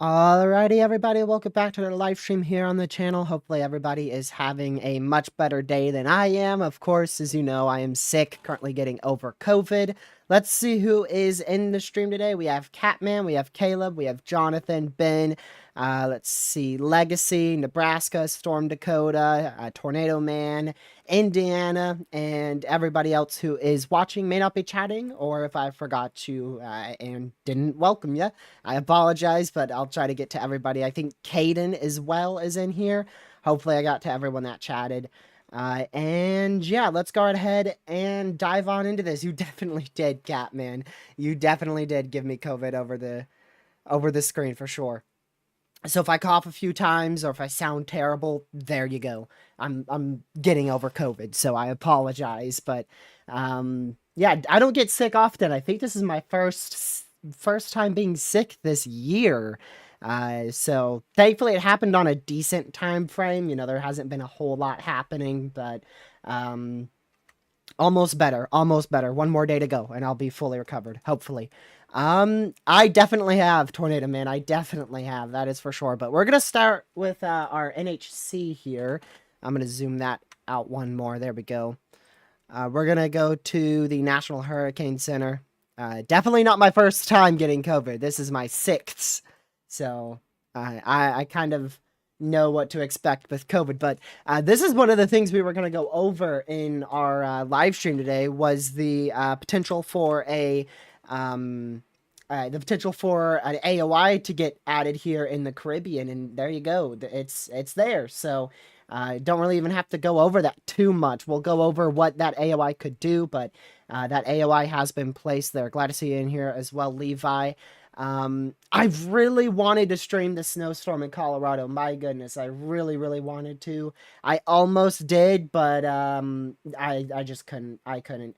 Alrighty, everybody, welcome back to the live stream here on the channel. Hopefully everybody is having a much better day than I am. Of course, as you know, I am sick, currently getting over COVID. Let's see who is in the stream today. We have Catman, we have Caleb, we have Jonathan, Ben, let's see, Legacy, Nebraska, Storm Dakota, Tornado Man, Indiana, and everybody else who is watching may not be chatting, or if I forgot you and didn't welcome you, I apologize, but I'll try to get to everybody. I think Caden as well is in here. Hopefully I got to everyone that chatted. And yeah, let's go ahead and dive on into this. You definitely did, Catman. You definitely did give me COVID over the screen for sure. So if I cough a few times or if I sound terrible, there you go. I'm getting over COVID, so I apologize. But yeah, I don't get sick often. I think this is my first time being sick this year. So thankfully it happened on a decent time frame. You know, there hasn't been a whole lot happening, but almost better. One more day to go and I'll be fully recovered, hopefully. I definitely have, Tornado Man. I definitely have, that is for sure. But we're gonna start with our NHC here. I'm gonna zoom that out one more. There we go. We're gonna go to the National Hurricane Center. Definitely not my first time getting COVID. This is my 6th. So I kind of know what to expect with COVID. But this is one of the things we were going to go over in our live stream today was the potential for an AOI to get added here in the Caribbean. And there you go. It's there. So don't really even have to go over that too much. We'll go over what that AOI could do, but that AOI has been placed there. Glad to see you in here as well, Levi. I've really wanted to stream the snowstorm in Colorado. My goodness, I really wanted to. I almost did, but I just couldn't. I couldn't.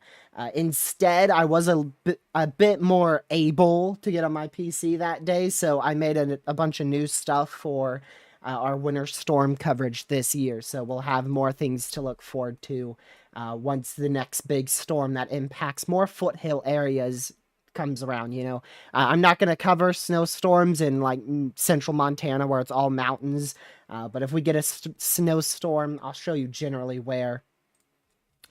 Instead, I was a bit more able to get on my PC that day, so I made a bunch of new stuff for our winter storm coverage this year. So we'll have more things to look forward to once the next big storm that impacts more foothill areas comes around. You know, I'm not going to cover snowstorms in like central Montana where it's all mountains, but if we get a snowstorm, I'll show you generally where.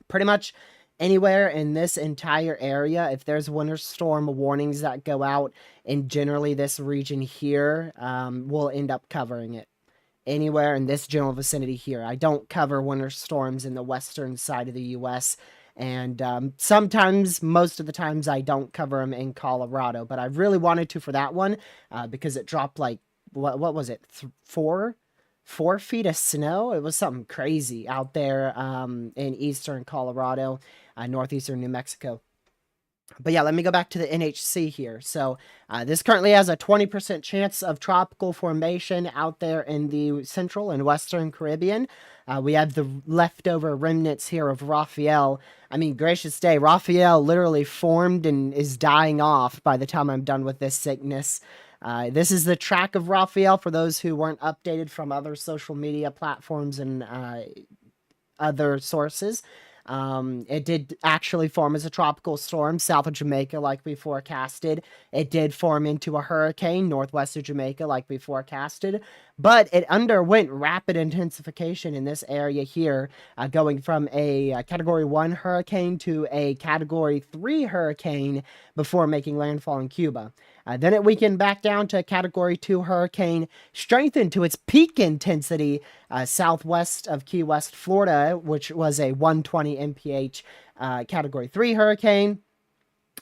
Pretty much anywhere in this entire area, if there's winter storm warnings that go out in generally this region here, we'll end up covering it. Anywhere in this general vicinity here. I don't cover winter storms in the western side of the U.S., and sometimes, most of the times, I don't cover them in Colorado, but I really wanted to for that one because it dropped like, what was it, 4 4 feet of snow. It was something crazy out there in eastern Colorado, northeastern New Mexico. But yeah, let me go back to the NHC here. So this currently has a 20% chance of tropical formation out there in the central and western Caribbean. We have the leftover remnants here of Raphael. I mean, gracious day, Raphael literally formed and is dying off by the time I'm done with this sickness. This is the track of Raphael for those who weren't updated from other social media platforms and other sources. It did actually form as a tropical storm south of Jamaica, like we forecasted. It did form into a hurricane northwest of Jamaica, like we forecasted. But it underwent rapid intensification in this area here, going from a Category 1 hurricane to a Category 3 hurricane before making landfall in Cuba. Then it weakened back down to a Category 2 hurricane, strengthened to its peak intensity southwest of Key West, Florida, which was a 120 mph Category 3 hurricane.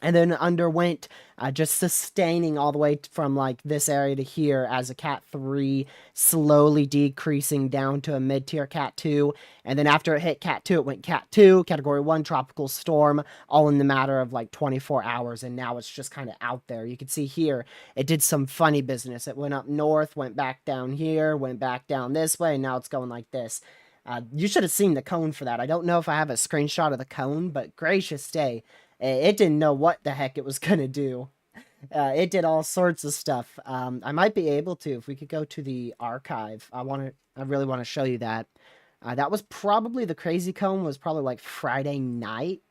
And then underwent just sustaining all the way from like this area to here as a Cat 3, slowly decreasing down to a mid-tier Cat 2. And then after it hit Cat 2, it went Cat 2, Category 1 tropical storm, all in the matter of like 24 hours. And now it's just kind of out there. You can see here, it did some funny business. It went up north, went back down here, went back down this way, and now it's going like this. You should have seen the cone for that. I don't know if I have a screenshot of the cone, but gracious day. It didn't know what the heck it was going to do. It did all sorts of stuff. I might be able to, if we could go to the archive. I really want to show you that. That was probably, the crazy cone was probably like Friday night.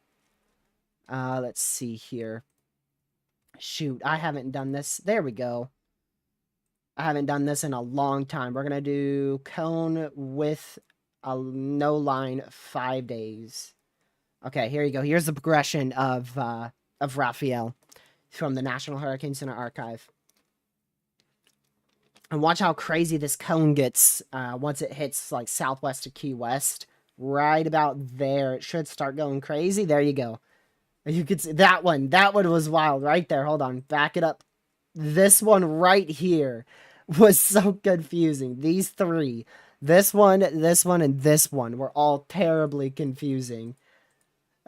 Let's see here. Shoot, I haven't done this. There we go. I haven't done this in a long time. We're going to do cone with a no line 5 days. Okay, here you go. Here's the progression of Raphael from the National Hurricane Center archive. And watch how crazy this cone gets once it hits like southwest of Key West. Right about there. It should start going crazy. There you go. You could see that one. That one was wild right there. Hold on. Back it up. This one right here was so confusing. These three. This one, and this one were all terribly confusing.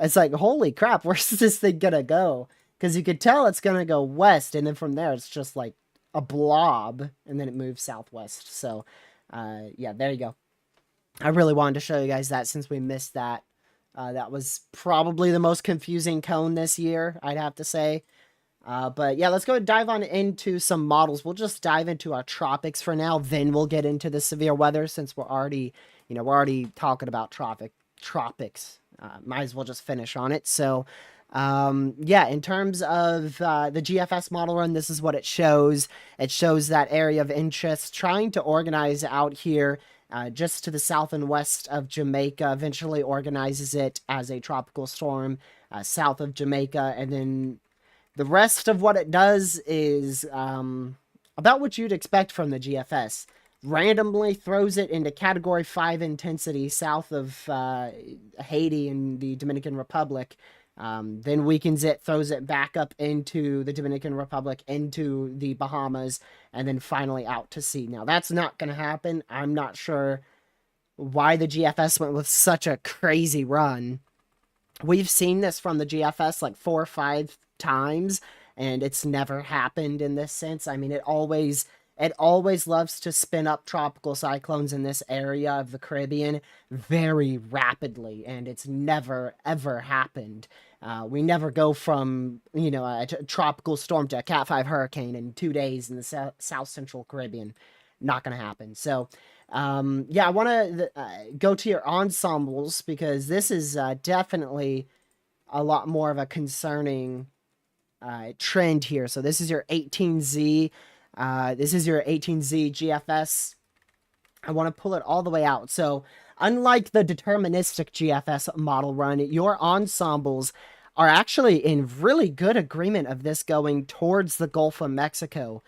It's like, holy crap, where's this thing gonna go? Because you could tell it's gonna go west, and then from there it's just like a blob, and then it moves southwest. So, yeah, there you go. I really wanted to show you guys that since we missed that. That was probably the most confusing cone this year, I'd have to say. But yeah, let's go and dive on into some models. We'll just dive into our tropics for now, then we'll get into the severe weather since we're already talking about tropics. Might as well just finish on it. So, yeah, in terms of the GFS model run, this is what it shows. It shows that area of interest, trying to organize out here just to the south and west of Jamaica, eventually organizes it as a tropical storm south of Jamaica, and then the rest of what it does is about what you'd expect from the GFS. Randomly throws it into Category 5 intensity south of Haiti and the Dominican Republic. Then weakens it, throws it back up into the Dominican Republic, into the Bahamas, and then finally out to sea. Now, that's not going to happen. I'm not sure why the GFS went with such a crazy run. We've seen this from the GFS like 4 or 5 times, and it's never happened in this sense. I mean, it always loves to spin up tropical cyclones in this area of the Caribbean very rapidly, and it's never, ever happened. We never go from, a tropical storm to a Cat 5 hurricane in 2 days in the South Central Caribbean. Not going to happen. So, yeah, I want to go to your ensembles because this is definitely a lot more of a concerning trend here. So this is your 18Z. This is your 18Z GFS. I want to pull it all the way out. So unlike the deterministic GFS model run, your ensembles are actually in really good agreement of this going towards the Gulf of Mexico.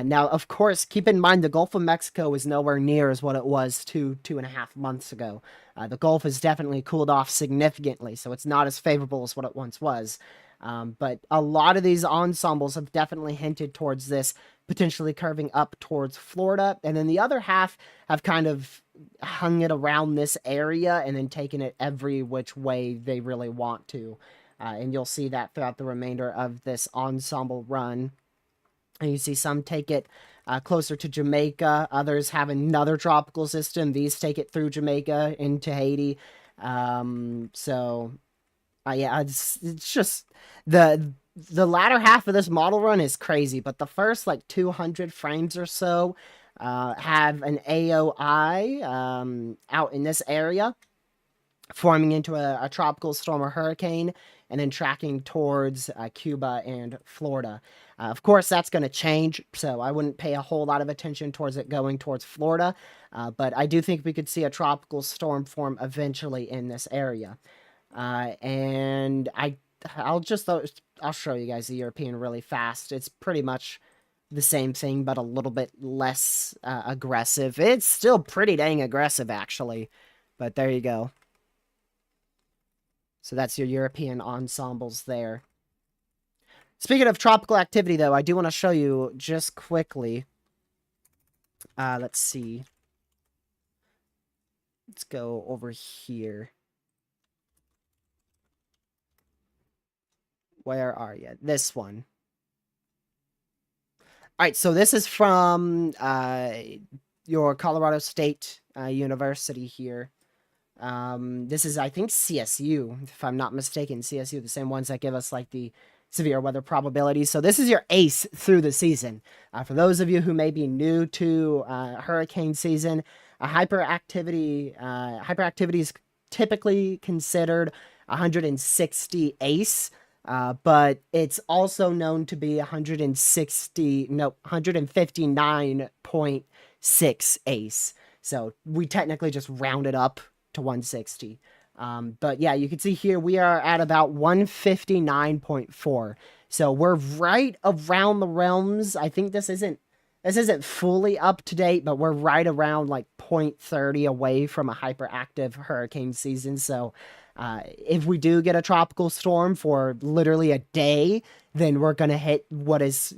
Now, of course, keep in mind the Gulf of Mexico is nowhere near as what it was 2.5 months ago. The Gulf has definitely cooled off significantly, so it's not as favorable as what it once was. But a lot of these ensembles have definitely hinted towards this potentially curving up towards Florida. And then the other half have kind of hung it around this area and then taken it every which way they really want to. And you'll see that throughout the remainder of this ensemble run. And you see some take it closer to Jamaica. Others have another tropical system. These take it through Jamaica into Haiti. Yeah, it's just the latter half of this model run is crazy, but the first like 200 frames or so have an AOI out in this area, forming into a tropical storm or hurricane, and then tracking towards Cuba and Florida. Of course, that's going to change, so I wouldn't pay a whole lot of attention towards it going towards Florida, but I do think we could see a tropical storm form eventually in this area. And I'll show you guys the European really fast. It's pretty much the same thing, but a little bit less aggressive. It's still pretty dang aggressive, actually, but there you go. So that's your European ensembles there. Speaking of tropical activity, though, I do want to show you just quickly. Let's see. Let's go over here. Where are you? This one. All right, so this is from your Colorado State University here. This is, I think, CSU, if I'm not mistaken. CSU, the same ones that give us like the severe weather probabilities. So this is your ACE through the season. For those of you who may be new to hurricane season, hyperactivity is typically considered 160 ACE. But it's also known to be 159.6 ACE. So we technically just rounded up to 160. But yeah, you can see here we are at about 159.4. So we're right around the realms. I think this isn't fully up to date, but we're right around like 0.30 away from a hyperactive hurricane season. So if we do get a tropical storm for literally a day, then we're going to hit what is,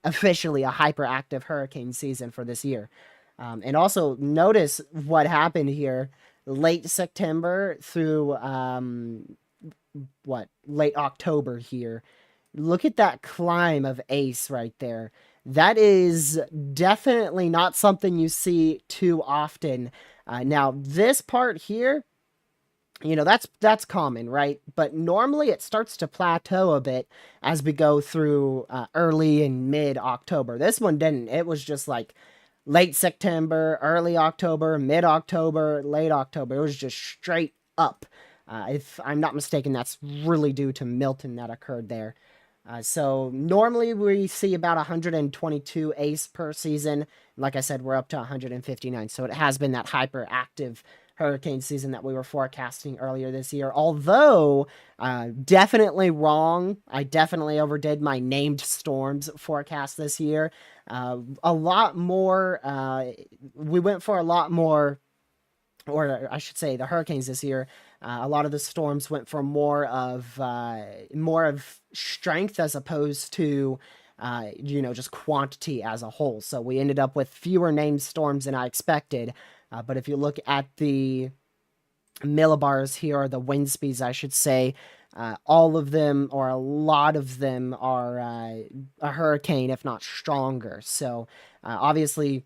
officially a hyperactive hurricane season for this year. And also notice what happened here late September through late October here. Look at that climb of ACE right there. That is definitely not something you see too often. Now, this part here, that's common, right? But normally it starts to plateau a bit as we go through early and mid-October. This one didn't. It was just like late September, early October, mid-October, late October. It was just straight up. If I'm not mistaken, that's really due to Milton that occurred there. So normally we see about 122 ACE per season. Like I said, we're up to 159. So it has been that hyperactive hurricane season that we were forecasting earlier this year. Although, definitely wrong. I definitely overdid my named storms forecast this year. A lot more, we went for a lot more, or I should say the hurricanes this year. A lot of the storms went for more of strength as opposed to just quantity as a whole. So we ended up with fewer named storms than I expected. But if you look at the millibars here, or the wind speeds, I should say, all of them, or a lot of them, are a hurricane, if not stronger. So obviously,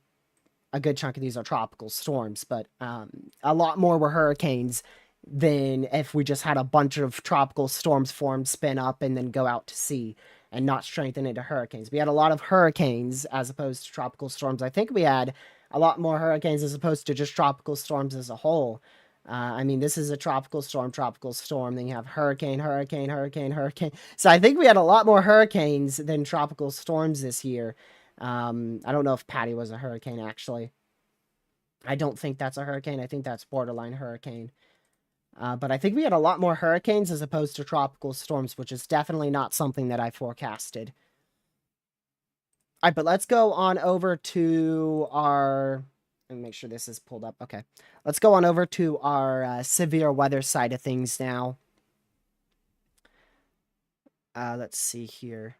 a good chunk of these are tropical storms, but a lot more were hurricanes than if we just had a bunch of tropical storms form, spin up, and then go out to sea and not strengthen into hurricanes. We had a lot of hurricanes as opposed to tropical storms. I think we had a lot more hurricanes as opposed to just tropical storms as a whole. This is a tropical storm. Then you have hurricane. So I think we had a lot more hurricanes than tropical storms this year. I don't know if Patty was a hurricane, actually. I don't think that's a hurricane. I think that's borderline hurricane. But I think we had a lot more hurricanes as opposed to tropical storms, which is definitely not something that I forecasted. All right, but let's go on over to our... Let me make sure this is pulled up. Okay. Let's go on over to our severe weather side of things now. Let's see here.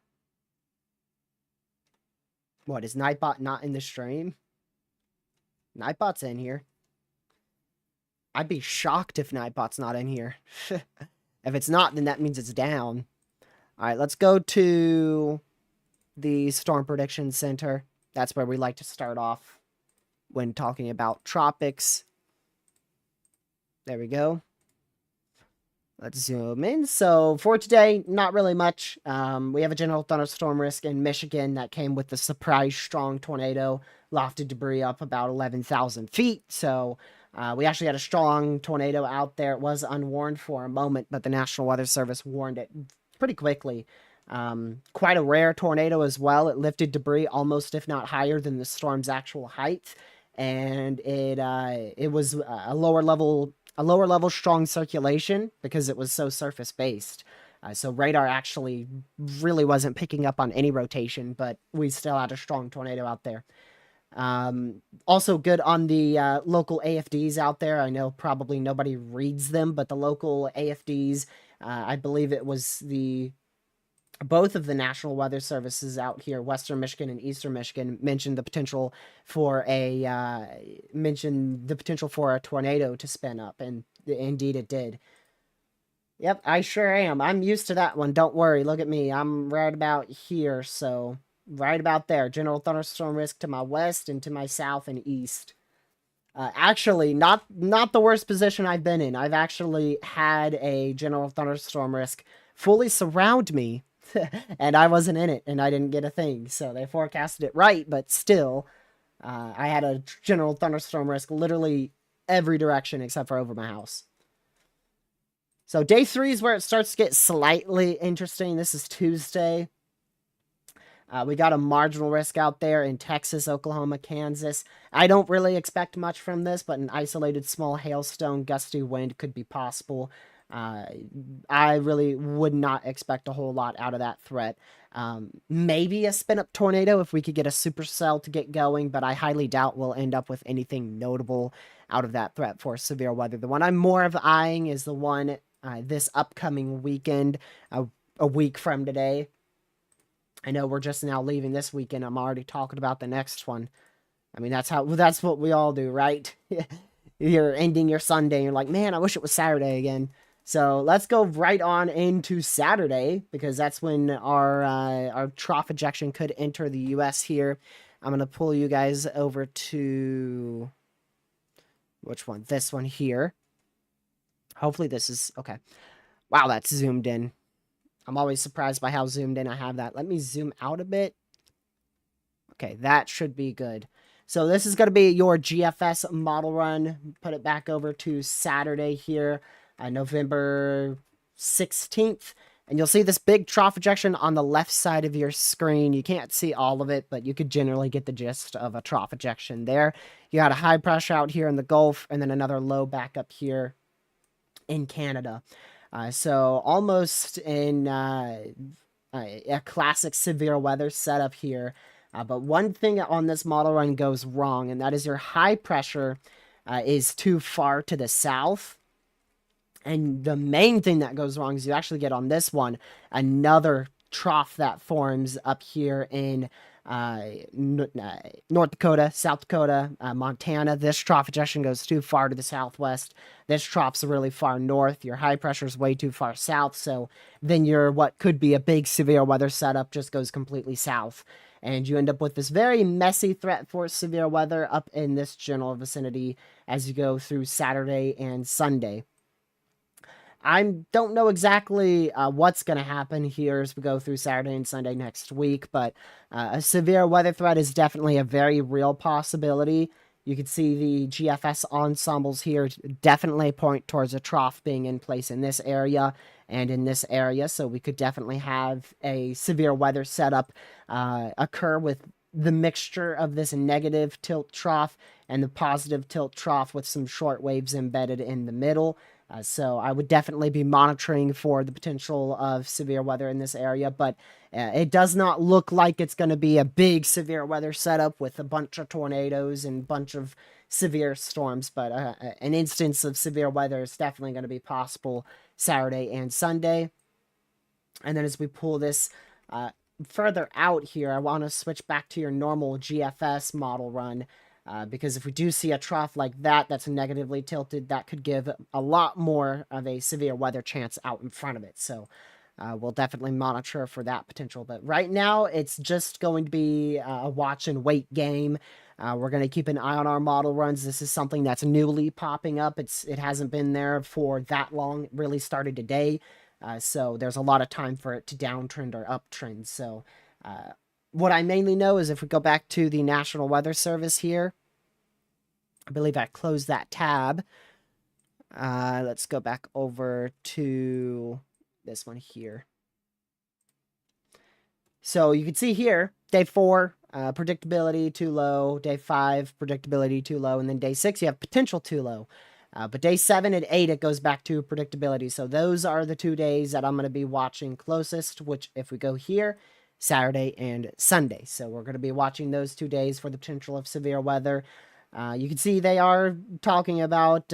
What, is Nightbot not in the stream? Nightbot's in here. I'd be shocked if Nightbot's not in here. If it's not, then that means it's down. All right, let's go to the Storm Prediction Center. That's where we like to start off when talking about tropics. There we go. Let's zoom in. So for today, not really much. We have a general thunderstorm risk in Michigan that came with the surprise strong tornado, lofted debris up about 11,000 feet. So we actually had a strong tornado out there. It was unwarned for a moment, but the National Weather Service warned it pretty quickly. Quite a rare tornado as well. It lifted debris almost, if not higher, than the storm's actual height, and it was a lower level strong circulation because it was so surface based. So radar actually really wasn't picking up on any rotation, but we still had a strong tornado out there. Also good on the local AFDs out there. I know probably nobody reads them, but the local AFDs, I believe it was both of the National Weather Services out here, Western Michigan and Eastern Michigan, mentioned the potential for a tornado to spin up, and indeed it did. Yep, I sure am. I'm used to that one. Don't worry. Look at me. I'm right about here, so right about there. General thunderstorm risk to my west and to my south and east. Actually, not the worst position I've been in. I've actually had a general thunderstorm risk fully surround me. And I wasn't in it, and I didn't get a thing. So they forecasted it right, but still, I had a general thunderstorm risk literally every direction except for over my house. So day 3 is where it starts to get slightly interesting. This is Tuesday. We got a marginal risk out there in Texas, Oklahoma, Kansas. I don't really expect much from this, but an isolated small hailstone, gusty wind could be possible. I really would not expect a whole lot out of that threat. Maybe a spin-up tornado if we could get a supercell to get going, but I highly doubt we'll end up with anything notable out of that threat for severe weather. The one I'm more of eyeing is the one this upcoming weekend, a week from today. I know we're just now leaving this weekend. I'm already talking about the next one. I mean, that's what we all do, right? You're ending your Sunday and you're like, man, I wish it was Saturday again. So let's go right on into Saturday, because that's when our trough ejection could enter the U.S. here. I'm going to pull you guys over to, which one? This one here. Hopefully this is, okay. Wow, that's zoomed in. I'm always surprised by how zoomed in I have that. Let me zoom out a bit. Okay, that should be good. So this is going to be your GFS model run. Put it back over to Saturday here. November 16th, and you'll see this big trough ejection on the left side of your screen. You can't see all of it, but you could generally get the gist of a trough ejection there. You got a high pressure out here in the Gulf, and then another low back up here in Canada. So almost in a classic severe weather setup here. But one thing on this model run goes wrong, and that is your high pressure is too far to the south. And the main thing that goes wrong is you actually get on this one another trough that forms up here in North Dakota, South Dakota, Montana. This trough ejection goes too far to the southwest. This trough's really far north. Your high pressure is way too far south. So then your what could be a big severe weather setup just goes completely south. And you end up with this very messy threat for severe weather up in this general vicinity as you go through Saturday and Sunday. I don't know exactly what's going to happen here as we go through Saturday and Sunday next week, but a severe weather threat is definitely a very real possibility. You can see the GFS ensembles here definitely point towards a trough being in place in this area and in this area, so we could definitely have a severe weather setup occur with the mixture of this negative tilt trough and the positive tilt trough with some short waves embedded in the middle. So I would definitely be monitoring for the potential of severe weather in this area, but it does not look like it's going to be a big severe weather setup with a bunch of tornadoes and a bunch of severe storms, but an instance of severe weather is definitely going to be possible Saturday and Sunday. And then as we pull this further out here, I want to switch back to your normal GFS model run. Because if we do see a trough like that that's negatively tilted, that could give a lot more of a severe weather chance out in front of it. So we'll definitely monitor for that potential. But right now, it's just going to be a watch and wait game. We're going to keep an eye on our model runs. This is something that's newly popping up. It hasn't been there for that long. It really started today. So there's a lot of time for it to downtrend or uptrend. So what I mainly know is if we go back to the National Weather Service here, I believe I closed that tab. Let's go back over to this one here. So you can see here, day 4, predictability too low. Day 5, predictability too low. And then day 6, you have potential too low. But day 7 and 8, it goes back to predictability. So those are the 2 days that I'm going to be watching closest, which if we go here, Saturday and Sunday. So we're going to be watching those 2 days for the potential of severe weather. You can see they are talking about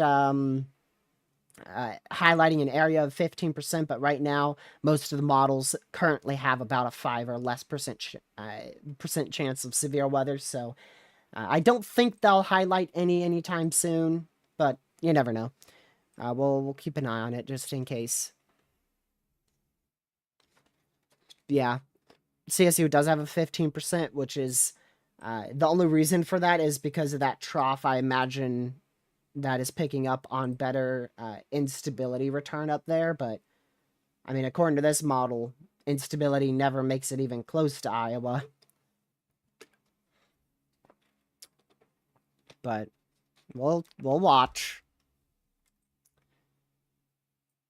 highlighting an area of 15%, but right now most of the models currently have about a 5 or less percent chance of severe weather. So I don't think they'll highlight anytime soon, but you never know. We'll keep an eye on it just in case. Yeah, CSU does have a 15%, which is the only reason for that is because of that trough. I imagine that is picking up on better instability return up there. But, I mean, according to this model, instability never makes it even close to Iowa. But we'll watch.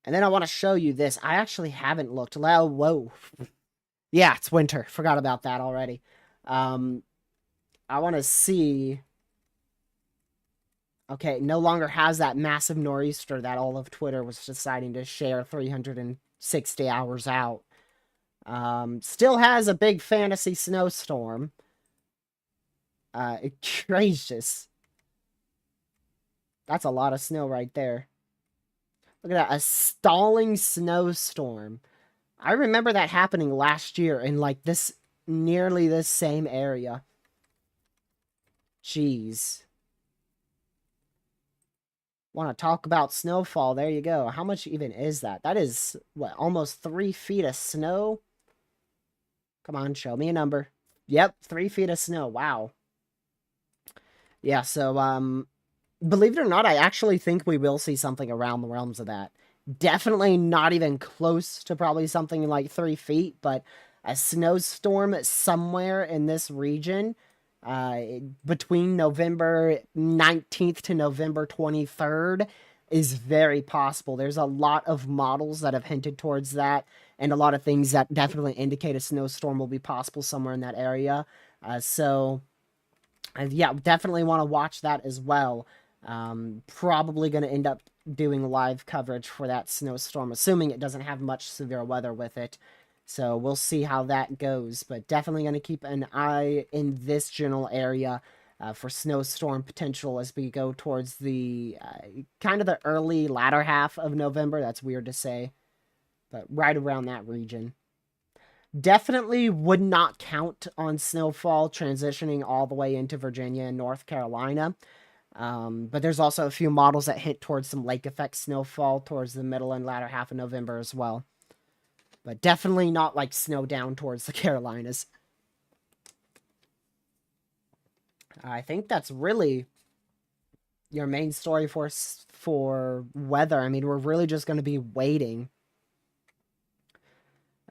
And then I want to show you this. I actually haven't looked. Whoa. Yeah, it's winter. Forgot about that already. I want to see... Okay, no longer has that massive nor'easter that all of Twitter was deciding to share 360 hours out. Still has a big fantasy snowstorm. Gracious. That's a lot of snow right there. Look at that, a stalling snowstorm. I remember that happening last year in like nearly this same area. Jeez. Want to talk about snowfall? There you go. How much even is that? That is, what, almost 3 feet of snow? Come on, show me a number. Yep, 3 feet of snow. Wow. Yeah, so, believe it or not, I actually think we will see something around the realms of that. Definitely not even close to probably something like 3 feet, but a snowstorm somewhere in this region between November 19th to November 23rd is very possible. There's a lot of models that have hinted towards that, and a lot of things that definitely indicate a snowstorm will be possible somewhere in that area. So, yeah, definitely want to watch that as well. Probably going to end up doing live coverage for that snowstorm, assuming it doesn't have much severe weather with it. So we'll see how that goes, but definitely going to keep an eye in this general area for snowstorm potential as we go towards the kind of the early latter half of November. That's weird to say, but right around that region. Definitely would not count on snowfall transitioning all the way into Virginia and North Carolina. But there's also a few models that hint towards some lake effect snowfall towards the middle and latter half of November as well. But definitely not like snow down towards the Carolinas. I think that's really your main story for weather. I mean, we're really just going to be waiting.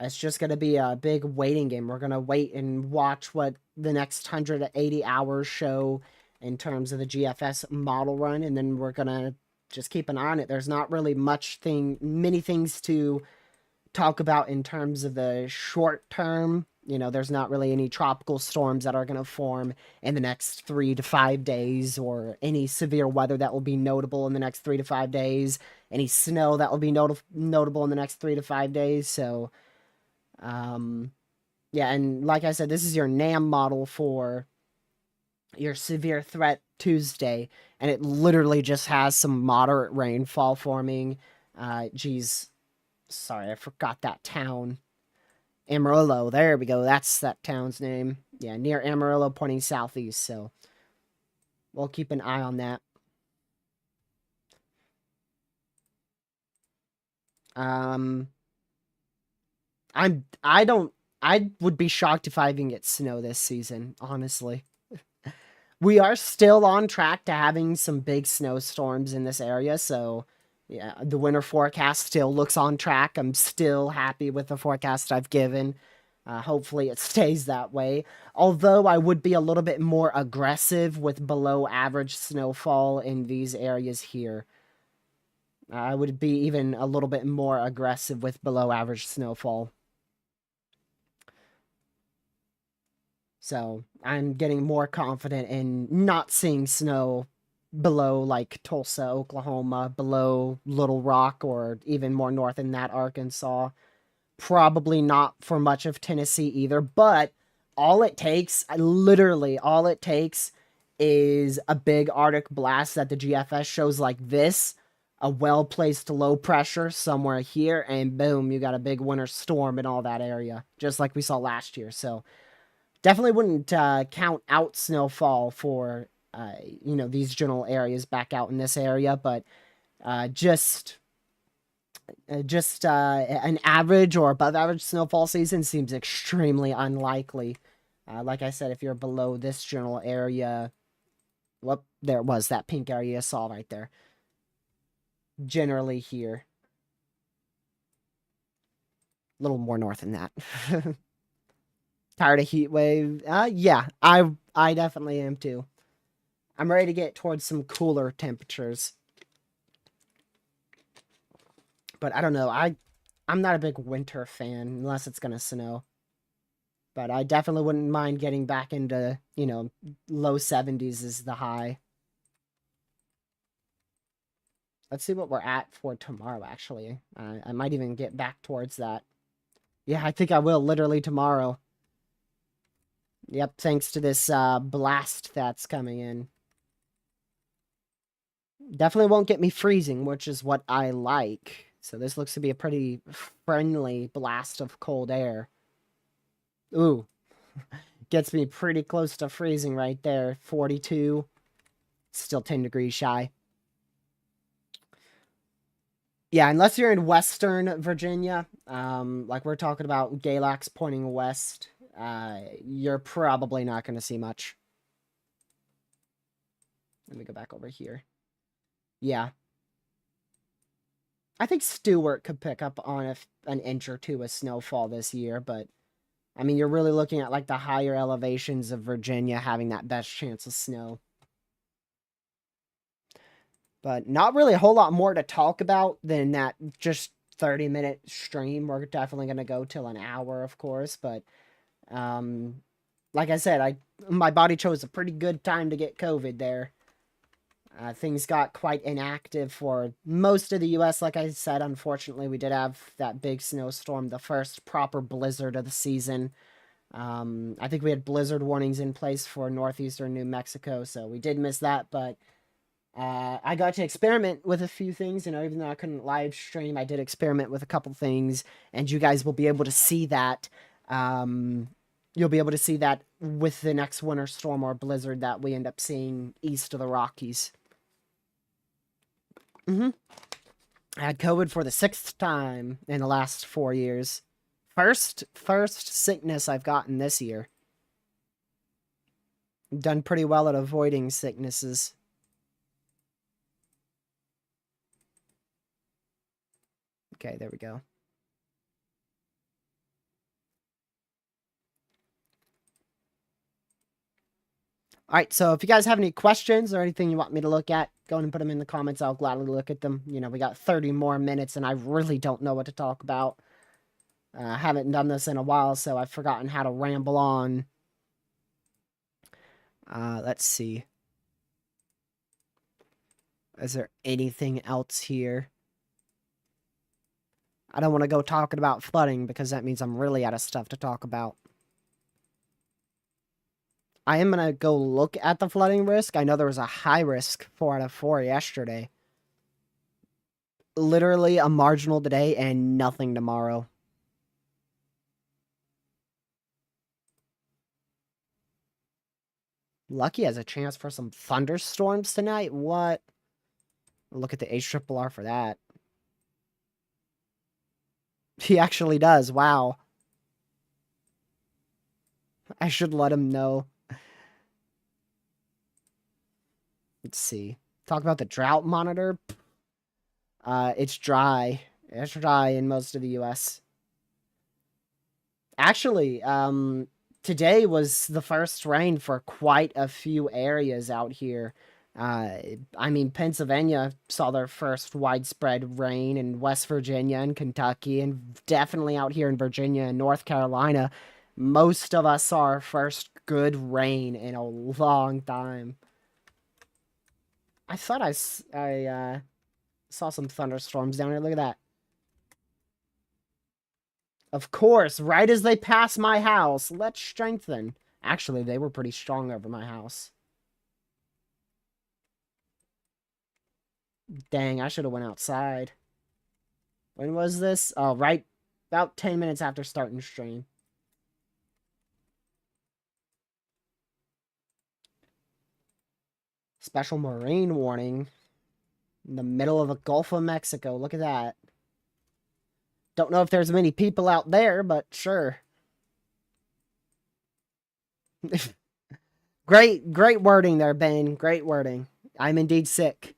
It's just going to be a big waiting game. We're going to wait and watch what the next 180 hours show in terms of the GFS model run, and then we're going to just keep an eye on it. There's not really many things to talk about in terms of the short term. You know, there's not really any tropical storms that are going to form in the next 3 to 5 days, or any severe weather that will be notable in the next 3 to 5 days, any snow that will be notable in the next 3 to 5 days. So, yeah, and like I said, this is your NAM model for your severe threat Tuesday, and it literally just has some moderate rainfall forming. Geez, sorry, I forgot that town. Amarillo. There we go. That's that town's name. Yeah, near Amarillo, pointing southeast. So we'll keep an eye on that. Um, I don't. I would be shocked if I even get snow this season. Honestly, we are still on track to having some big snowstorms in this area. So yeah, the winter forecast still looks on track. I'm still happy with the forecast I've given. Hopefully it stays that way. Although I would be a little bit more aggressive with below average snowfall in these areas here. I would be even a little bit more aggressive with below average snowfall. So I'm getting more confident in not seeing snow below like Tulsa, Oklahoma, below Little Rock, or even more north in that Arkansas. Probably not for much of Tennessee either, but all it takes, literally all it takes, is a big Arctic blast that the GFS shows like this, a well-placed low pressure somewhere here, and boom, you got a big winter storm in all that area, just like we saw last year. So definitely wouldn't count out snowfall for these general areas back out in this area, but just an average or above average snowfall season seems extremely unlikely. Like I said, if you're below this general area, well, there was that pink area you saw right there. Generally here. A little more north than that. Tired of heat wave? Yeah, I definitely am too. I'm ready to get towards some cooler temperatures. But I don't know. I'm not a big winter fan unless it's gonna snow. But I definitely wouldn't mind getting back into, low 70s is the high. Let's see what we're at for tomorrow, actually. I might even get back towards that. Yeah, I think I will, literally tomorrow. Yep, thanks to this blast that's coming in. Definitely won't get me freezing, which is what I like. So this looks to be a pretty friendly blast of cold air. Ooh. Gets me pretty close to freezing right there. 42. Still 10 degrees shy. Yeah, unless you're in Western Virginia, like we're talking about Galax pointing west, you're probably not going to see much. Let me go back over here. Yeah. I think Stewart could pick up on an inch or two of snowfall this year, but I mean, you're really looking at like the higher elevations of Virginia having that best chance of snow. But not really a whole lot more to talk about than that just 30-minute stream. We're definitely going to go till an hour, of course, but like I said, my body chose a pretty good time to get COVID there. Things got quite inactive for most of the U.S. Like I said, unfortunately, we did have that big snowstorm, the first proper blizzard of the season. I think we had blizzard warnings in place for northeastern New Mexico, so we did miss that, but I got to experiment with a few things, even though I couldn't live stream, I did experiment with a couple things, and you guys will be able to see that. You'll be able to see that with the next winter storm or blizzard that we end up seeing east of the Rockies. I had COVID for the 6th time in the last 4 years. First sickness I've gotten this year. Done pretty well at avoiding sicknesses. Okay, there we go. Alright, so if you guys have any questions or anything you want me to look at, go and put them in the comments. I'll gladly look at them. We got 30 more minutes, and I really don't know what to talk about. I haven't done this in a while, so I've forgotten how to ramble on. Let's see. Is there anything else here? I don't want to go talking about flooding because that means I'm really out of stuff to talk about. I am going to go look at the flooding risk. I know there was a high risk 4 out of 4 yesterday. Literally a marginal today and nothing tomorrow. Lucky has a chance for some thunderstorms tonight. What? Look at the HRRR for that. He actually does. Wow. I should let him know. Let's see. Talk about the drought monitor. It's dry. It's dry in most of the US. Actually, today was the first rain for quite a few areas out here. I mean, Pennsylvania saw their first widespread rain, in West Virginia and Kentucky, and definitely out here in Virginia and North Carolina. Most of us saw our first good rain in a long time. I thought I saw some thunderstorms down here. Look at that. Of course, right as they pass my house, let's strengthen. Actually, they were pretty strong over my house. Dang, I should have went outside. When was this? Oh, right about 10 minutes after starting stream. Special marine warning. In the middle of the Gulf of Mexico. Look at that. Don't know if there's many people out there, but sure. Great wording there, Ben. Great wording. I'm indeed sick.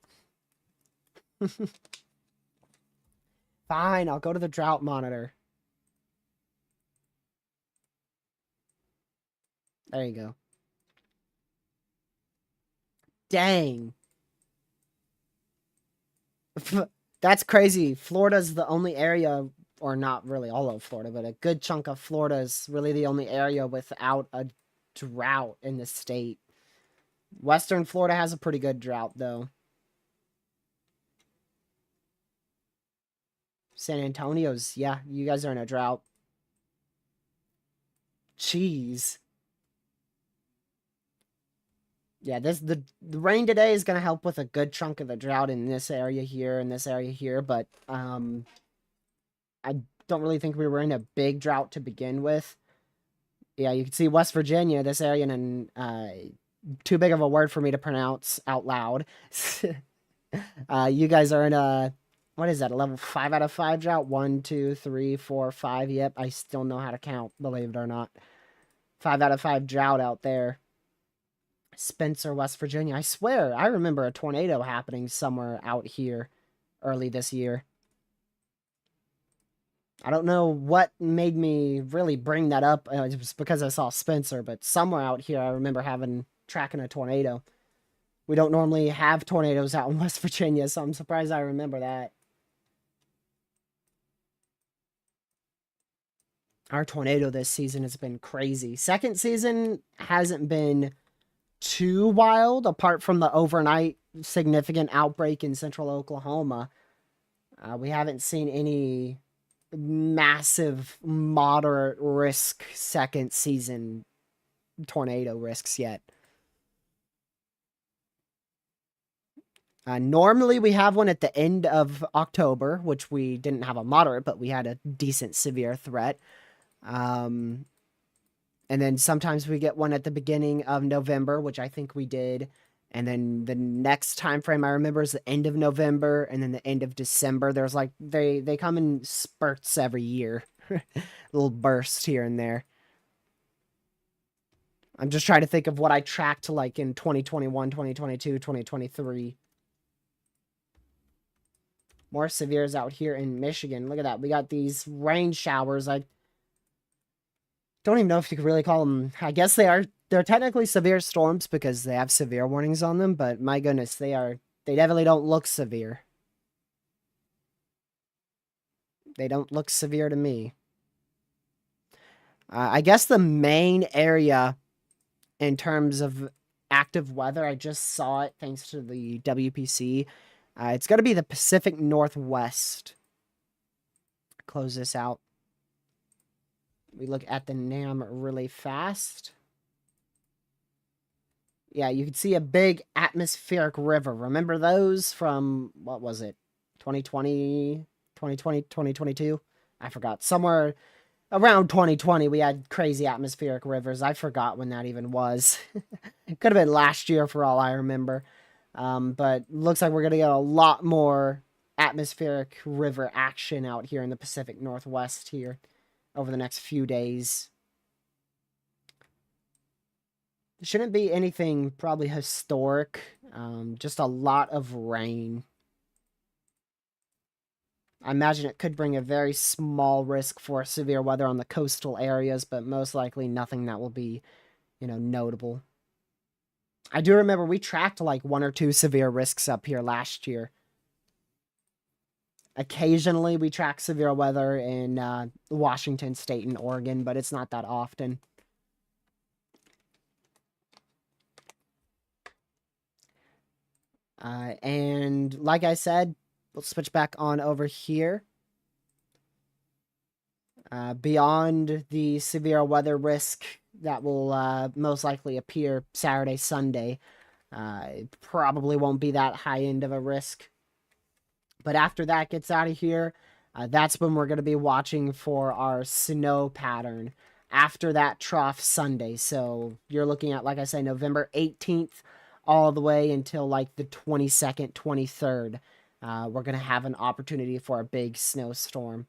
Fine, I'll go to the drought monitor. There you go. Dang. That's crazy. Florida's the only area, or not really all of Florida, but a good chunk of Florida is really the only area without a drought in the state. Western Florida has a pretty good drought, though. San Antonio's, yeah, you guys are in a drought. Jeez. Yeah, the rain today is gonna help with a good chunk of the drought in this area here and this area here, but I don't really think we were in a big drought to begin with. Yeah, you can see West Virginia, this area, and too big of a word for me to pronounce out loud. You guys are in a, what is that, a level 5 out of 5 drought? 1, 2, 3, 4, 5. Yep, I still know how to count, believe it or not. 5 out of 5 drought out there. Spencer, West Virginia. I swear, I remember a tornado happening somewhere out here early this year. I don't know what made me really bring that up. It was because I saw Spencer, but somewhere out here I remember tracking a tornado. We don't normally have tornadoes out in West Virginia, so I'm surprised I remember that. Our tornado this season has been crazy. Second season hasn't been too wild, apart from the overnight significant outbreak in central Oklahoma. We haven't seen any massive, moderate risk second season tornado risks yet. Normally, we have one at the end of October, which we didn't have a moderate, but we had a decent severe threat. And then sometimes we get one at the beginning of November, which I think we did. And then the next time frame I remember is the end of November, and then the end of December. There's like they come in spurts every year, little bursts here and there. I'm just trying to think of what I tracked like in 2021, 2022, 2023. More severes out here in Michigan. Look at that. We got these rain showers. I don't even know if you could really call them. I guess they're technically severe storms because they have severe warnings on them, but my goodness, they definitely don't look severe. They don't look severe to me. I guess the main area in terms of active weather, I just saw it thanks to the WPC. It's going to be the Pacific Northwest. Close this out. We look at the NAM really fast. Yeah, you can see a big atmospheric river. Remember those from, what was it, 2020, 2022? I forgot. Somewhere around 2020, we had crazy atmospheric rivers. I forgot when that even was. It could have been last year for all I remember. But looks like we're going to get a lot more atmospheric river action out here in the Pacific Northwest here over the next few days. Shouldn't be anything probably historic. Just a lot of rain. I imagine it could bring a very small risk for severe weather on the coastal areas, but most likely nothing that will be, notable. I do remember we tracked like 1 or 2 severe risks up here last year. Occasionally we track severe weather in Washington State and Oregon, but it's not that often. And like I said, we'll switch back on over here. Beyond the severe weather risk that will most likely appear Saturday, Sunday, it probably won't be that high end of a risk. But after that gets out of here, that's when we're going to be watching for our snow pattern after that trough Sunday. So you're looking at, like I say, November 18th all the way until like the 22nd, 23rd. We're going to have an opportunity for a big snowstorm.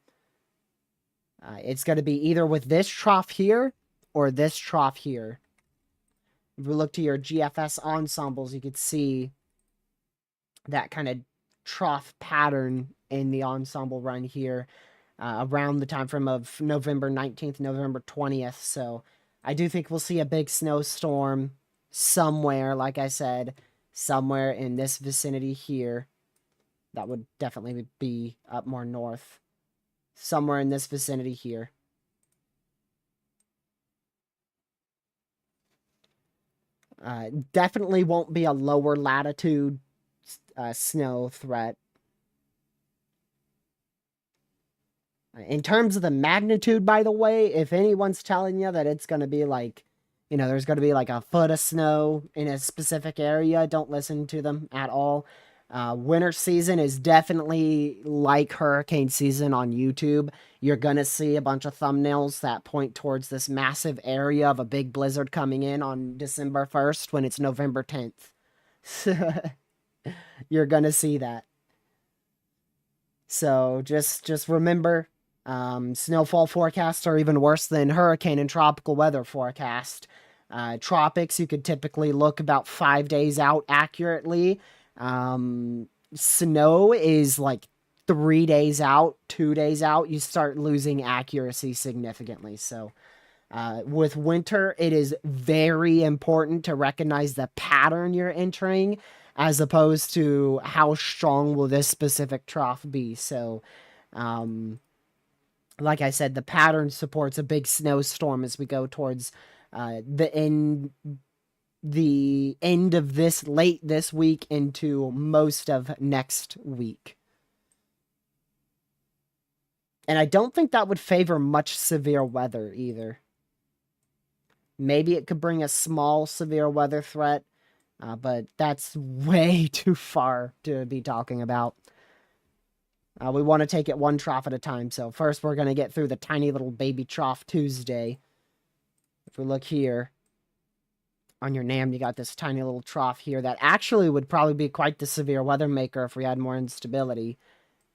It's going to be either with this trough here or this trough here. If we look to your GFS ensembles, you could see that kind of trough pattern in the ensemble run here around the time frame of November 19th, November 20th. So I do think we'll see a big snowstorm somewhere, like I said, somewhere in this vicinity here. That would definitely be up more north. Somewhere in this vicinity here. Definitely won't be a lower latitude snow threat. In terms of the magnitude, by the way, if anyone's telling you that it's going to be like, there's going to be like a foot of snow in a specific area, don't listen to them at all. Winter season is definitely like hurricane season on YouTube. You're going to see a bunch of thumbnails that point towards this massive area of a big blizzard coming in on December 1st when it's November 10th. You're going to see that. So just remember, snowfall forecasts are even worse than hurricane and tropical weather forecast. Tropics, you could typically look about 5 days out accurately. Snow is like 3 days out, 2 days out, you start losing accuracy significantly. So, with winter, it is very important to recognize the pattern you're entering as opposed to how strong will this specific trough be. So, like I said, the pattern supports a big snowstorm as we go towards the end of late this week into most of next week. And I don't think that would favor much severe weather either. Maybe it could bring a small severe weather threat, but that's way too far to be talking about. We want to take it one trough at a time. So first we're going to get through the tiny little baby trough Tuesday. If we look here, on your NAM, you got this tiny little trough here that actually would probably be quite the severe weather maker if we had more instability.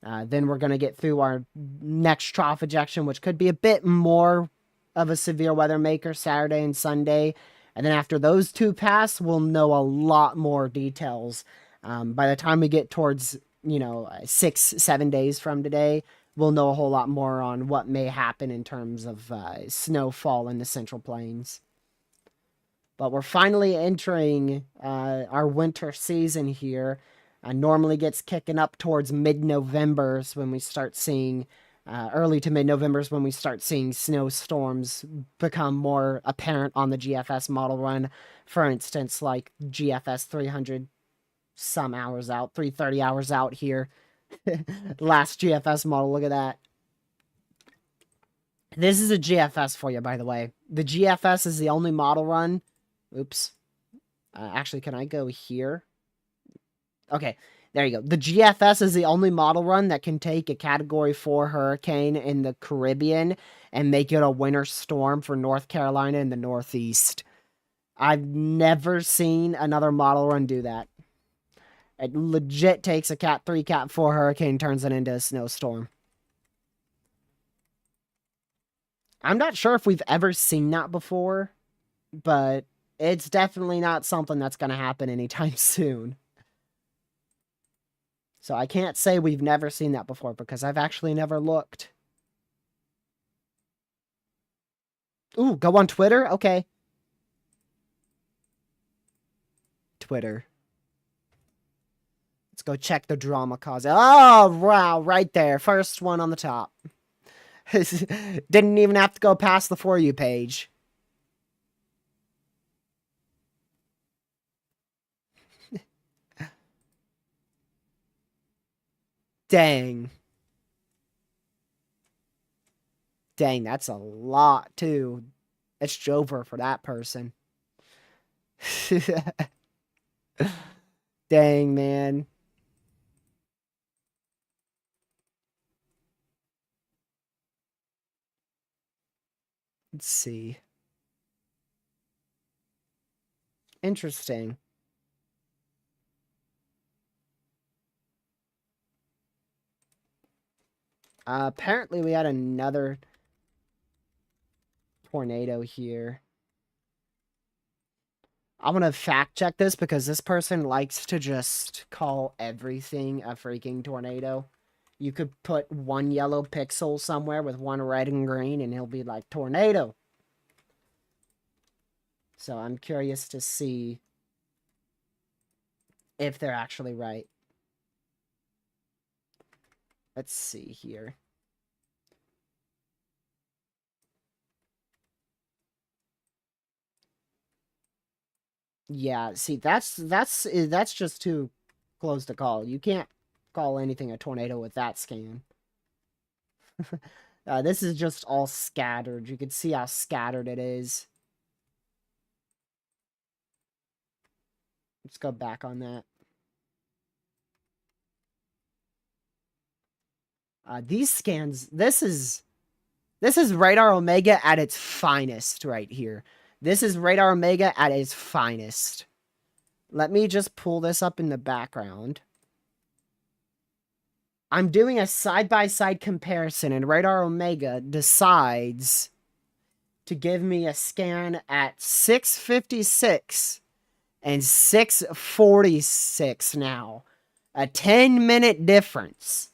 Then we're going to get through our next trough ejection, which could be a bit more of a severe weather maker Saturday and Sunday. And then after those two pass, we'll know a lot more details. By the time we get towards, 6-7 days from today, we'll know a whole lot more on what may happen in terms of snowfall in the Central Plains. But we're finally entering our winter season here. Normally gets kicking up towards mid-November when we start seeing, early to mid-November when we start seeing snowstorms become more apparent on the GFS model run. For instance, like GFS 300 some hours out, 330 hours out here. Last GFS model, look at that. This is a GFS for you, by the way. The GFS is the only model run. Oops. Actually, can I go here? Okay. There you go. The GFS is the only model run that can take a Category 4 hurricane in the Caribbean and make it a winter storm for North Carolina and the Northeast. I've never seen another model run do that. It legit takes a Cat 3, Cat 4 hurricane, turns it into a snowstorm. I'm not sure if we've ever seen that before, but it's definitely not something that's going to happen anytime soon. So I can't say we've never seen that before because I've actually never looked. Ooh, go on Twitter? Okay. Twitter. Let's go check the drama cause. Oh, wow, right there. First one on the top. Didn't even have to go past the For You page. Dang. Dang, that's a lot, too. It's Jover for that person. Dang, man. Let's see. Interesting. Apparently we had another tornado here. I'm gonna fact check this because this person likes to just call everything a freaking tornado. You could put one yellow pixel somewhere with one red and green and he'll be like, tornado. So I'm curious to see if they're actually right. Let's see here. Yeah, see, that's just too close to call. You can't call anything a tornado with that scan. This is just all scattered. You can see how scattered it is. Let's go back on that. These scans, this is Radar Omega at its finest right here. This is Radar Omega at its finest. Let me just pull this up in the background. I'm doing a side-by-side comparison, and Radar Omega decides to give me a scan at 656 and 646 now. A 10-minute difference.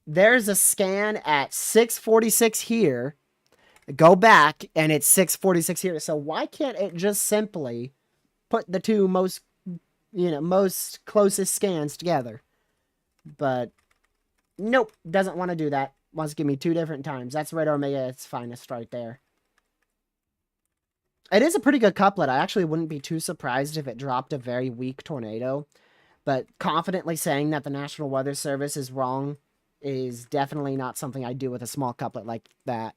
There's a scan at 646 here. Go back, and it's 646 here. So why can't it just simply put the two most closest scans together? But nope, doesn't want to do that. Wants to give me two different times. That's Radar Omega at its finest right there. It is a pretty good couplet. I actually wouldn't be too surprised if it dropped a very weak tornado. But confidently saying that the National Weather Service is wrong is definitely not something I do with a small couplet like that.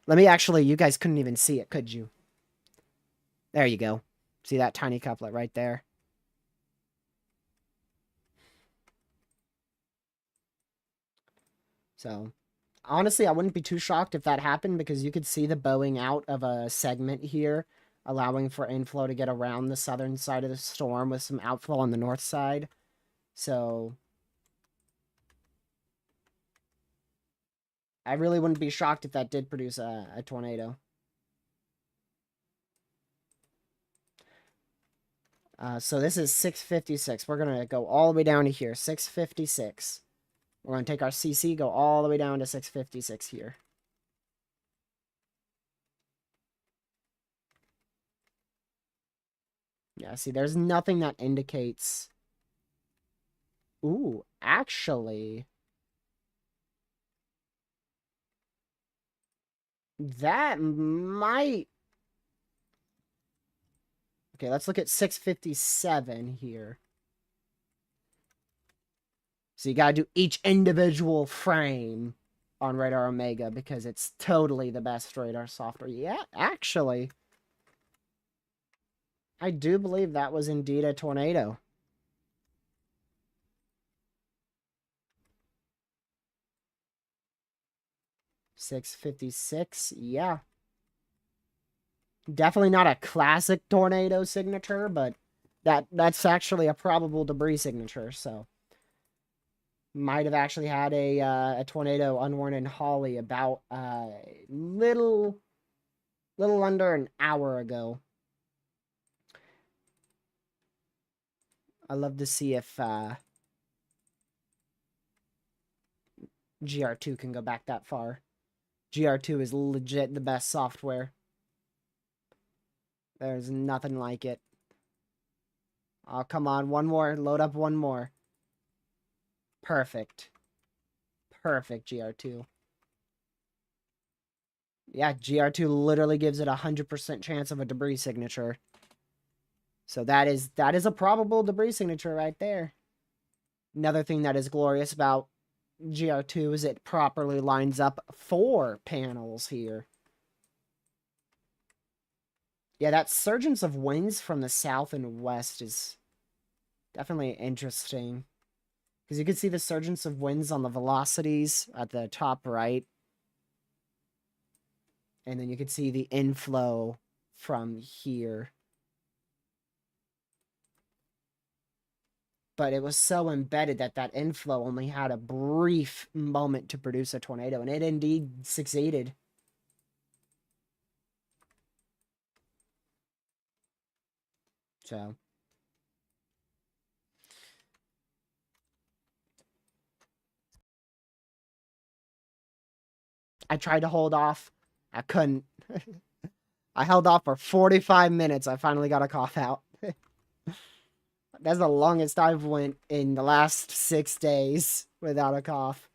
Let me actually, you guys couldn't even see it, could you? There you go. See that tiny couplet right there? So, honestly, I wouldn't be too shocked if that happened because you could see the bowing out of a segment here, allowing for inflow to get around the southern side of the storm with some outflow on the north side. So, I really wouldn't be shocked if that did produce a tornado. So this is 656. We're going to go all the way down to here, 656. We're going to take our CC, go all the way down to 656 here. Yeah, see, there's nothing that indicates... Ooh, actually... That might... Okay, let's look at 657 here. So you gotta do each individual frame on Radar Omega because it's totally the best radar software. Yeah, actually, I do believe that was indeed a tornado. 656. Yeah. Definitely not a classic tornado signature, but that's actually a probable debris signature, so might have actually had a tornado unwarned in Holly about little under an hour ago. I'd love to see if GR2 can go back that far. GR2 is legit the best software. There's nothing like it. Oh, come on. One more. Load up one more. Perfect. Perfect, GR2. Yeah, GR2 literally gives it 100% chance of a debris signature. So that is a probable debris signature right there. Another thing that is glorious about GR2 is it properly lines up 4 panels here. Yeah, that surgence of winds from the south and west is definitely interesting. Because you can see the surgence of winds on the velocities at the top right. And then you can see the inflow from here. But it was so embedded that that inflow only had a brief moment to produce a tornado. And it indeed succeeded. So I tried to hold off. I couldn't. I held off for 45 minutes. I finally got a cough out. That's the longest I've went in the last 6 days without a cough.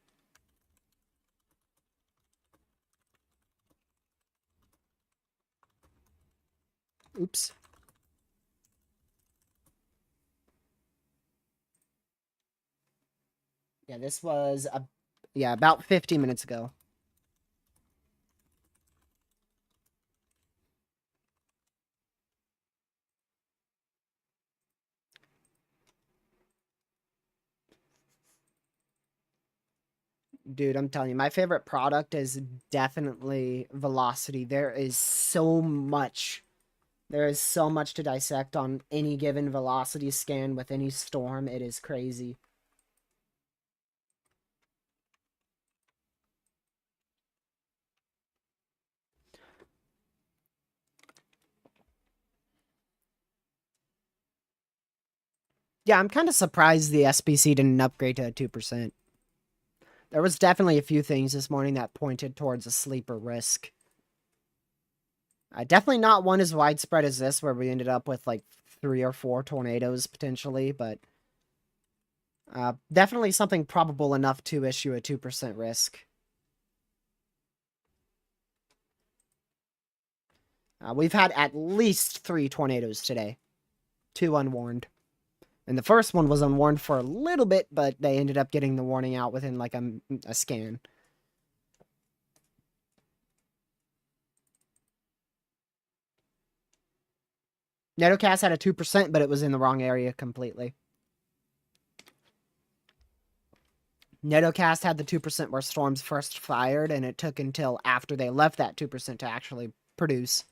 Oops. Yeah, this was about 15 minutes ago. Dude, I'm telling you, my favorite product is definitely Velocity. There is so much. There is so much to dissect on any given velocity scan with any storm. It is crazy. Yeah, I'm kind of surprised the SBC didn't upgrade to 2%. There was definitely a few things this morning that pointed towards a sleeper risk. Definitely not one as widespread as this, where we ended up with like 3 or 4 tornadoes potentially, but definitely something probable enough to issue a 2% risk. We've had at least 3 tornadoes today. 2 unwarned. And the first one was unwarned for a little bit, but they ended up getting the warning out within like a scan. Netocast had a 2%, but it was in the wrong area completely. Netocast had the 2% where storms first fired, and it took until after they left that 2% to actually produce.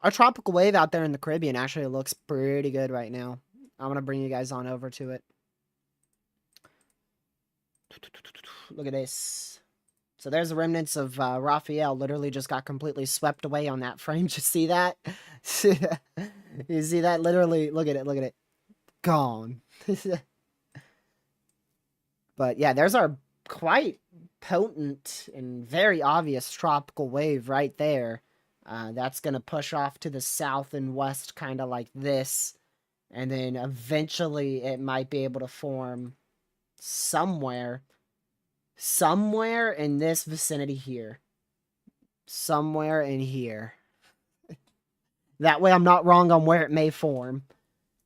Our tropical wave out there in the Caribbean actually looks pretty good right now. I'm going to bring you guys on over to it. Look at this. So there's the remnants of Raphael. Literally just got completely swept away on that frame. Just see that? You see that? Literally, look at it. Look at it. Gone. But yeah, there's our quite potent and very obvious tropical wave right there. That's going to push off to the south and west kind of like this. And then eventually it might be able to form somewhere in this vicinity here. Somewhere in here. That way I'm not wrong on where it may form.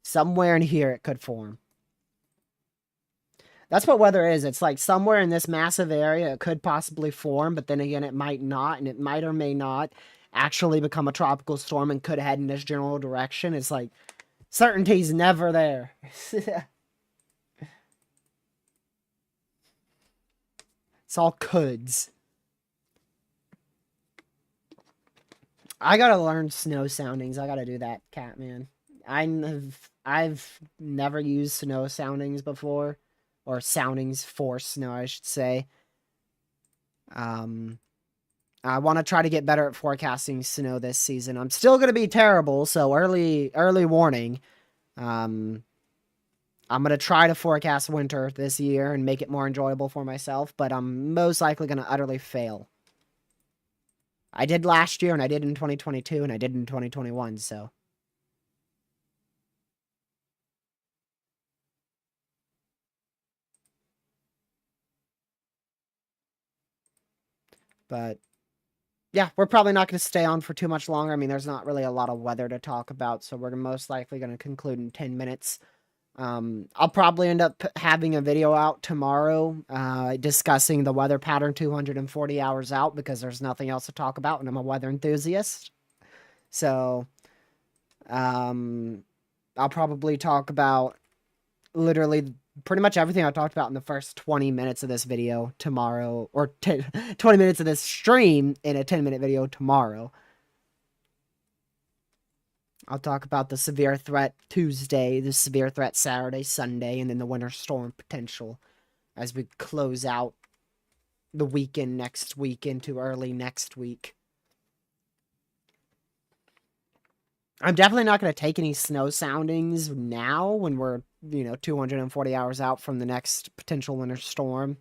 Somewhere in here it could form. That's what weather is. It's like somewhere in this massive area it could possibly form, but then again it might not, and it might or may not. actually become a tropical storm and could head in this general direction. It's like certainty's never there. It's all coulds. I gotta learn snow soundings. I gotta do that, Catman. I've never used snow soundings before, or soundings for snow, I should say. I want to try to get better at forecasting snow this season. I'm still gonna be terrible, so early warning. I'm gonna try to forecast winter this year and make it more enjoyable for myself, but I'm most likely gonna utterly fail. I did last year, and I did in 2022, and I did in 2021, so. But, yeah, we're probably not going to stay on for too much longer. I mean, there's not really a lot of weather to talk about, so we're most likely going to conclude in 10 minutes. I'll probably end up having a video out tomorrow discussing the weather pattern 240 hours out because there's nothing else to talk about, and I'm a weather enthusiast. So, I'll probably talk about literally pretty much everything I talked about in the first 20 minutes of this video tomorrow, or 20 minutes of this stream in a 10-minute video tomorrow. I'll talk about the severe threat Tuesday, the severe threat Saturday, Sunday, and then the winter storm potential as we close out the weekend next week into early next week. I'm definitely not going to take any snow soundings now when we're, 240 hours out from the next potential winter storm.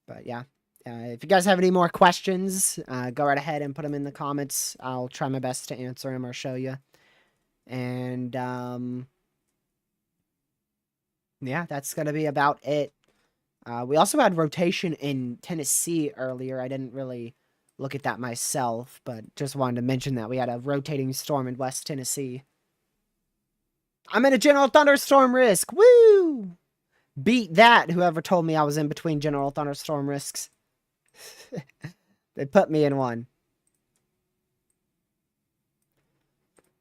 But yeah, if you guys have any more questions, go right ahead and put them in the comments. I'll try my best to answer them or show you. And yeah, that's going to be about it. We also had rotation in Tennessee earlier. I didn't really look at that myself, but just wanted to mention that we had a rotating storm in West Tennessee. I'm in a general thunderstorm risk. Woo! Beat that, whoever told me I was in between general thunderstorm risks. They put me in one.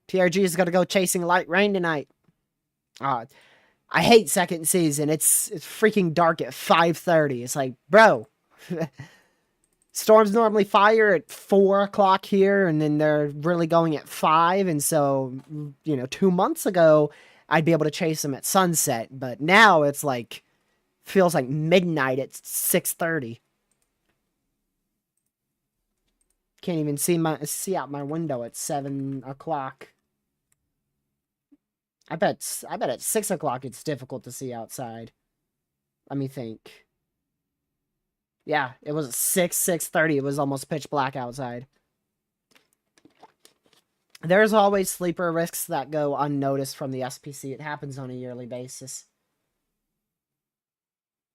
TRG is going to go chasing light rain tonight. I hate second season. It's freaking dark at 5:30. It's like, bro. Storms normally fire at 4 o'clock here, and then they're really going at 5. And so, 2 months ago, I'd be able to chase them at sunset. But now it's like, feels like midnight at 6:30. Can't even see out my window at 7 o'clock. I bet at 6 o'clock it's difficult to see outside. Let me think. Yeah, it was 6:30. It was almost pitch black outside. There's always sleeper risks that go unnoticed from the SPC. It happens on a yearly basis.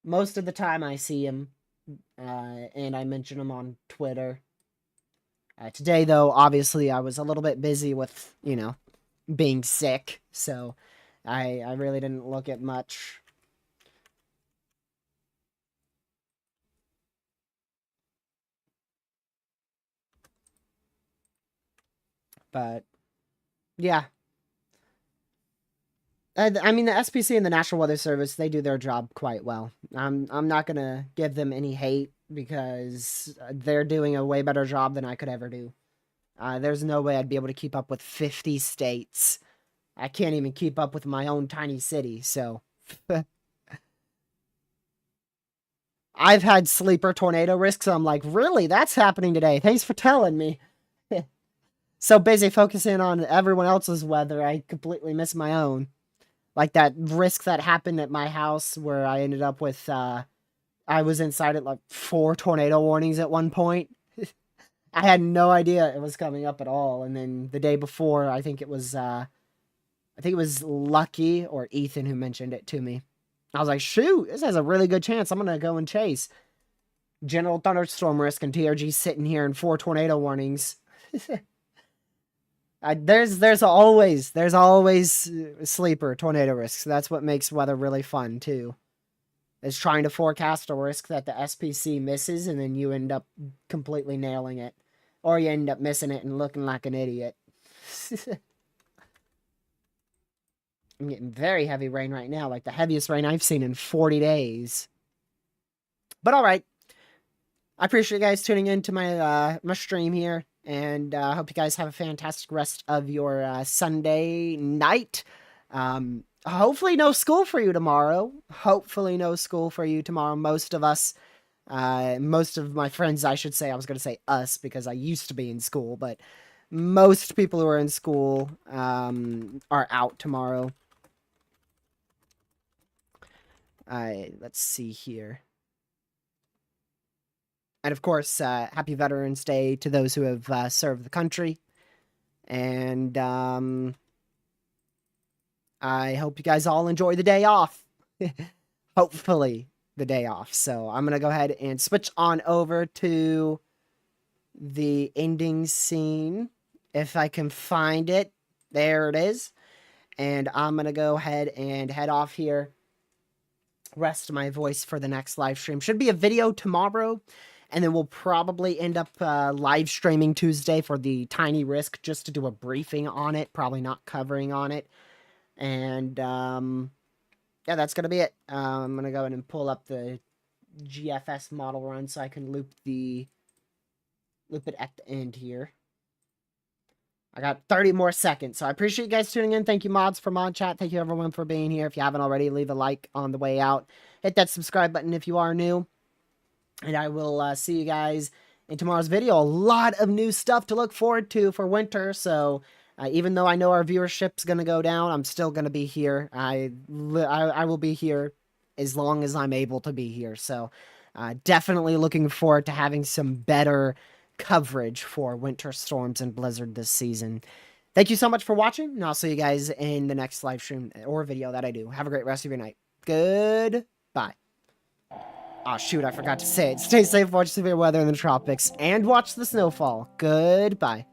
Most of the time I see them, and I mention them on Twitter. Today, though, obviously I was a little bit busy with, being sick, so I really didn't look at much. But yeah, I mean, the SPC and the National Weather Service, they do their job quite well. I'm not gonna give them any hate because they're doing a way better job than I could ever do. There's no way I'd be able to keep up with 50 states. I can't even keep up with my own tiny city, so. I've had sleeper tornado risks, so I'm like, really? That's happening today. Thanks for telling me. So busy focusing on everyone else's weather, I completely miss my own. Like that risk that happened at my house where I ended up with, I was inside at like 4 tornado warnings at one point. I had no idea it was coming up at all. And then the day before, I think it was Lucky or Ethan who mentioned it to me. I was like, shoot, this has a really good chance. I'm going to go and chase. General thunderstorm risk and TRG sitting here in 4 tornado warnings. There's always sleeper tornado risks. That's what makes weather really fun too. is trying to forecast a risk that the SPC misses, and then you end up completely nailing it. Or you end up missing it and looking like an idiot. I'm getting very heavy rain right now, like the heaviest rain I've seen in 40 days. But alright. I appreciate you guys tuning in to my my stream here. And I hope you guys have a fantastic rest of your Sunday night. Hopefully no school for you tomorrow. Hopefully no school for you tomorrow. Most of us, most of my friends, I should say, I was going to say us because I used to be in school, but most people who are in school are out tomorrow. Let's see here. And of course, happy Veterans Day to those who have served the country. And I hope you guys all enjoy the day off. Hopefully, the day off. So I'm going to go ahead and switch on over to the ending scene. If I can find it. There it is. And I'm going to go ahead and head off here. Rest my voice for the next live stream. Should be a video tomorrow. And then we'll probably end up live streaming Tuesday for the Tiny Risk, just to do a briefing on it. Probably not covering on it. And, yeah, that's going to be it. I'm going to go ahead and pull up the GFS model run so I can loop it at the end here. I got 30 more seconds, so I appreciate you guys tuning in. Thank you, mods, for mod chat. Thank you, everyone, for being here. If you haven't already, leave a like on the way out. Hit that subscribe button if you are new. And I will see you guys in tomorrow's video. A lot of new stuff to look forward to for winter. So even though I know our viewership's going to go down, I'm still going to be here. I will be here as long as I'm able to be here. So definitely looking forward to having some better coverage for winter storms and blizzard this season. Thank you so much for watching, and I'll see you guys in the next live stream or video that I do. Have a great rest of your night. Goodbye. Oh, shoot, I forgot to say it. Stay safe, watch severe weather in the tropics, and watch the snowfall. Goodbye.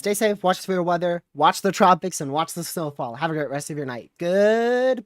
stay safe, watch the severe weather, watch the tropics, and watch the snowfall. Have a great rest of your night. Goodbye.